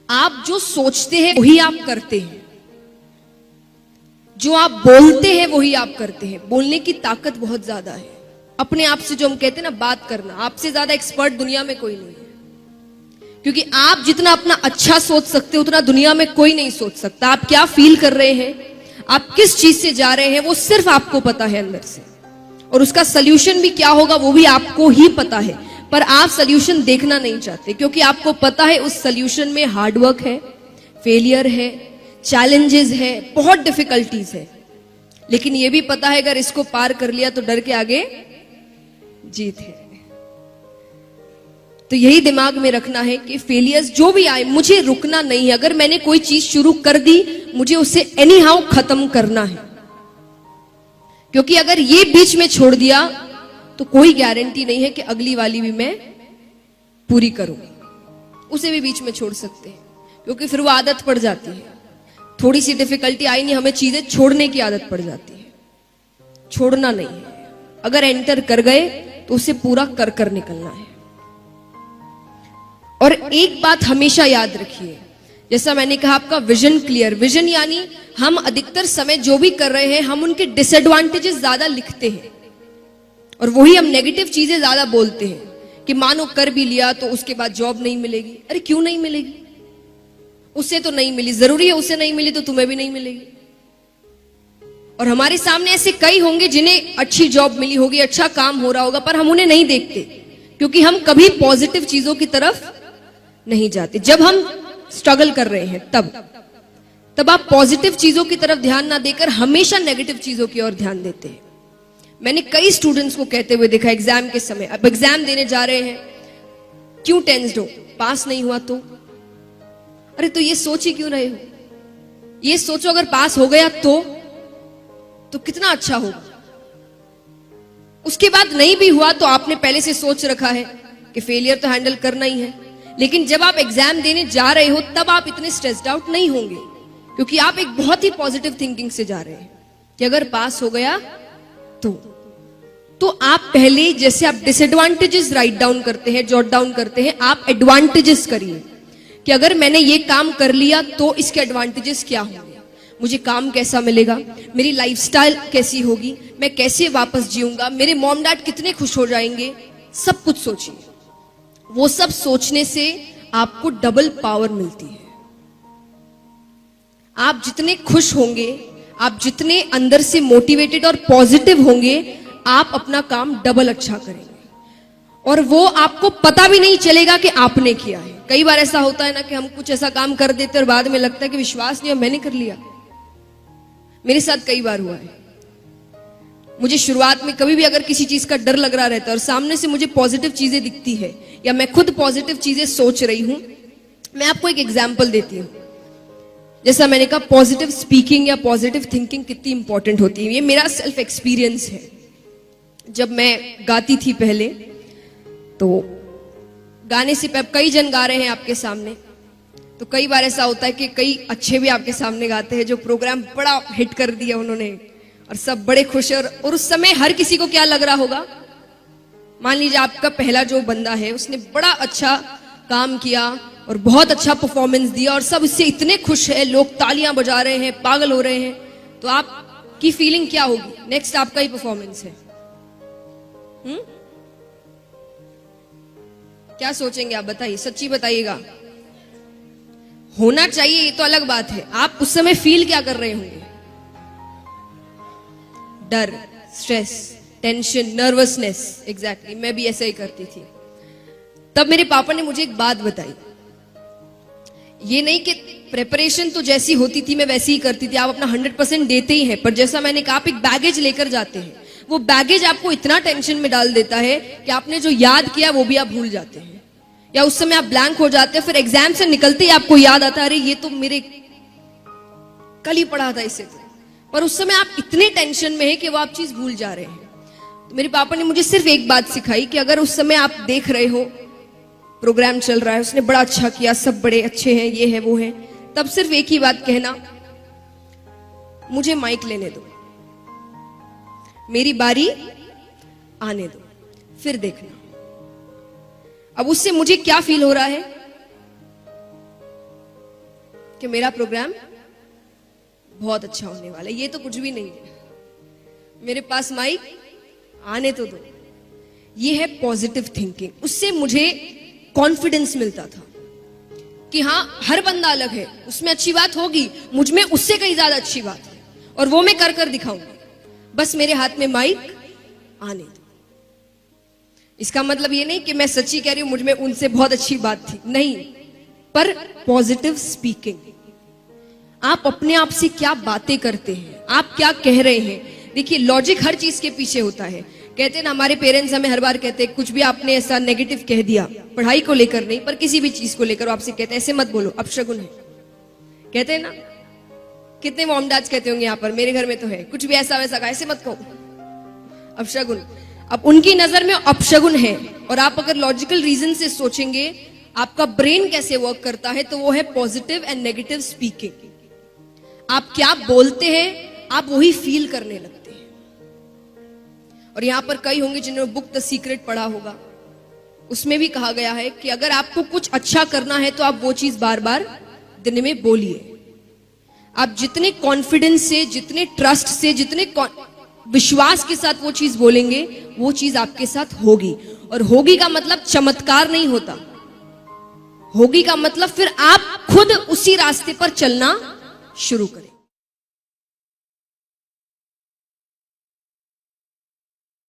आप जो सोचते हैं वही आप करते हैं, जो आप बोलते हैं वही आप करते हैं। बोलने की ताकत बहुत ज्यादा है। अपने आप से जो हम कहते हैं ना, बात करना, आपसे ज्यादा एक्सपर्ट दुनिया में कोई नहीं है। क्योंकि आप जितना अपना अच्छा सोच सकते हो उतना दुनिया में कोई नहीं सोच सकता। आप क्या फील कर रहे हैं, आप किस चीज से जा रहे हैं, वो सिर्फ आपको पता है अंदर से। और उसका सोल्यूशन भी क्या होगा वो भी आपको ही पता है। पर आप सोल्यूशन देखना नहीं चाहते क्योंकि आपको पता है उस सोल्यूशन में हार्डवर्क है, फेलियर है, चैलेंजेस है, बहुत डिफिकल्टीज है। लेकिन यह भी पता है अगर इसको पार कर लिया तो डर के आगे जीत है। तो यही दिमाग में रखना है कि फेलियर्स जो भी आए मुझे रुकना नहीं है। अगर मैंने कोई चीज शुरू कर दी मुझे उसे एनी हाउ खत्म करना है। क्योंकि अगर ये बीच में छोड़ दिया तो कोई गारंटी नहीं है कि अगली वाली भी मैं पूरी करूंगी। उसे भी बीच में छोड़ सकते हैं क्योंकि फिर वो आदत पड़ जाती है। थोड़ी सी डिफिकल्टी आई नहीं, हमें चीजें छोड़ने की आदत पड़ जाती है। छोड़ना नहीं है। अगर एंटर कर गए तो उसे पूरा कर कर निकलना है। और एक बात हमेशा याद रखिए, जैसा मैंने कहा आपका विजन क्लियर। विजन यानी हम अधिकतर समय जो भी कर रहे हैं हम उनके डिसएडवांटेजेस ज्यादा लिखते हैं और वही हम नेगेटिव चीजें ज्यादा बोलते हैं कि मानो कर भी लिया तो उसके बाद जॉब नहीं मिलेगी। अरे क्यों नहीं मिलेगी? उसे तो नहीं मिली, जरूरी है उसे नहीं मिली तो तुम्हें भी नहीं मिलेगी। और हमारे सामने ऐसे कई होंगे जिन्हें अच्छी जॉब मिली होगी, अच्छा काम हो रहा होगा, पर हम उन्हें नहीं देखते क्योंकि हम कभी पॉजिटिव चीजों की तरफ नहीं जाते। जब हम स्ट्रगल कर रहे हैं तब आप पॉजिटिव चीजों की तरफ ध्यान ना देकर हमेशा नेगेटिव चीजों की ओर ध्यान देते हैं। मैंने कई स्टूडेंट्स को कहते हुए देखा एग्जाम के समय, अब एग्जाम देने जा रहे हैं, क्यों टेंस्ड हो? पास नहीं हुआ तो? अरे तो ये सोच ही क्यों रहे हो? ये सोचो अगर पास हो गया तो कितना अच्छा होगा। उसके बाद नहीं भी हुआ तो आपने पहले से सोच रखा है कि फेलियर तो हैंडल करना ही है। लेकिन जब आप एग्जाम देने जा रहे हो तब आप इतने स्ट्रेस्ड आउट नहीं होंगे क्योंकि आप एक बहुत ही पॉजिटिव थिंकिंग से जा रहे हैं कि अगर पास हो गया तो आप पहले, जैसे आप डिसएडवांटेजेस राइट डाउन करते हैं, जॉट डाउन करते हैं, आप एडवांटेजेस करिए कि अगर मैंने ये काम कर लिया तो इसके एडवांटेजेस क्या होंगे, मुझे काम कैसा मिलेगा, मेरी लाइफस्टाइल कैसी होगी, मैं कैसे वापस जीऊंगा, मेरे मॉम डैड कितने खुश हो जाएंगे। सब कुछ सोचिए। वो सब सोचने से आपको डबल पावर मिलती है। आप जितने खुश होंगे, आप जितने अंदर से मोटिवेटेड और पॉजिटिव होंगे, आप अपना काम डबल अच्छा करेंगे और वो आपको पता भी नहीं चलेगा कि आपने किया है। कई बार ऐसा होता है ना कि हम कुछ ऐसा काम कर देते और बाद में लगता है कि विश्वास नहीं, मैंने कर लिया। मेरे साथ कई बार हुआ है। मुझे शुरुआत में कभी भी अगर किसी चीज का डर लग रहा रहता है और सामने से मुझे पॉजिटिव चीजें दिखती है या मैं खुद पॉजिटिव चीजें सोच रही हूं, मैं आपको एक एग्जांपल देती हूं। जैसा मैंने कहा पॉजिटिव स्पीकिंग या पॉजिटिव थिंकिंग कितनी इंपॉर्टेंट होती है, ये मेरा सेल्फ एक्सपीरियंस है। जब मैं गाती थी पहले तो गाने से कई जन गा रहे हैं आपके सामने, तो कई बार ऐसा होता है कि कई अच्छे भी आपके सामने गाते हैं जो प्रोग्राम बड़ा हिट कर दिया उन्होंने और सब बड़े खुश हैं। और उस समय हर किसी को क्या लग रहा होगा, मान लीजिए आपका पहला जो बंदा है उसने बड़ा अच्छा काम किया और बहुत अच्छा परफॉर्मेंस दिया और सब इससे इतने खुश है, लोग तालियां बजा रहे हैं, पागल हो रहे हैं, तो आपकी फीलिंग क्या होगी? नेक्स्ट आपका ही परफॉर्मेंस है। क्या सोचेंगे आप? बताइए, सच्ची बताइएगा। होना चाहिए ये तो अलग बात है, आप उस समय फील क्या कर रहे होंगे? डर, स्ट्रेस, टेंशन, नर्वसनेस। एग्जैक्टली, मैं भी ऐसा ही करती थी। तब मेरे पापा ने मुझे एक बात बताई, ये नहीं कि प्रिपरेशन तो जैसी होती थी मैं वैसी ही करती थी, आप अपना 100% देते ही हैं, पर जैसा मैंने कहा आप एक बैगेज लेकर जाते हैं। वो बैगेज आपको इतना टेंशन में डाल देता है कि आपने जो याद किया वो भी आप भूल जाते हैं या उस समय आप ब्लैंक हो जाते हैं। फिर एग्जाम से निकलते ही आपको याद आता है अरे ये तो मेरे कल ही पढ़ा था इसे, पर उस समय आप इतने टेंशन में है कि वो आप चीज भूल जा रहे हैं। तो मेरे पापा ने मुझे सिर्फ एक बात सिखाई कि अगर उस समय आप देख रहे हो प्रोग्राम चल रहा है, उसने बड़ा अच्छा किया, सब बड़े अच्छे हैं, ये है वो है, तब सिर्फ एक ही बात कहना, मुझे माइक लेने दो, मेरी बारी आने दो, फिर देखना। अब उससे मुझे क्या फील हो रहा है? कि मेरा प्रोग्राम बहुत अच्छा होने वाला है। ये तो कुछ भी नहीं है, मेरे पास माइक आने तो दो। ये है पॉजिटिव थिंकिंग। उससे मुझे कॉन्फिडेंस मिलता था कि हाँ, हर बंदा अलग है, उसमें अच्छी बात होगी, मुझ में उससे कहीं ज्यादा अच्छी बात है, और वो मैं कर कर दिखाऊंगी। बस मेरे हाथ में माइक आने दो। इसका मतलब ये नहीं कि मैं सच्ची कह रही हूं मुझ में उनसे बहुत अच्छी बात थी, नहीं, पर पॉजिटिव स्पीकिंग। आप अपने आप से क्या बातें करते हैं, आप क्या कह रहे हैं। देखिए, लॉजिक हर चीज के पीछे होता है। कहते हैं ना, हमारे पेरेंट्स हमें हर बार कहते हैं, कुछ भी आपने ऐसा नेगेटिव कह दिया, पढ़ाई को लेकर नहीं पर किसी भी चीज को लेकर, आपसे कहते हैं ऐसे मत बोलो, अपशगुन है। कहते हैं ना, कितने मॉम डैड्स कहते होंगे यहाँ पर, मेरे घर में तो है, कुछ भी ऐसा वैसा कहा ऐसे मत कहो, अपशगुन। अब उनकी नजर में अपशगुन है, और आप अगर लॉजिकल रीजन से सोचेंगे आपका ब्रेन कैसे वर्क करता है, तो वो है पॉजिटिव एंड नेगेटिव स्पीकिंग। आप क्या बोलते हैं, आप वही फील करने लगते हैं। और यहां पर कई होंगे जिन्होंने बुक द सीक्रेट पढ़ा होगा, उसमें भी कहा गया है कि अगर आपको कुछ अच्छा करना है तो आप वो चीज बार बार दिन में बोलिए। आप जितने कॉन्फिडेंस से, जितने ट्रस्ट से, जितने विश्वास के साथ वो चीज बोलेंगे, वो चीज आपके साथ होगी। और होगी का मतलब चमत्कार नहीं होता, होगी का मतलब फिर आप खुद उसी रास्ते पर चलना शुरू करें।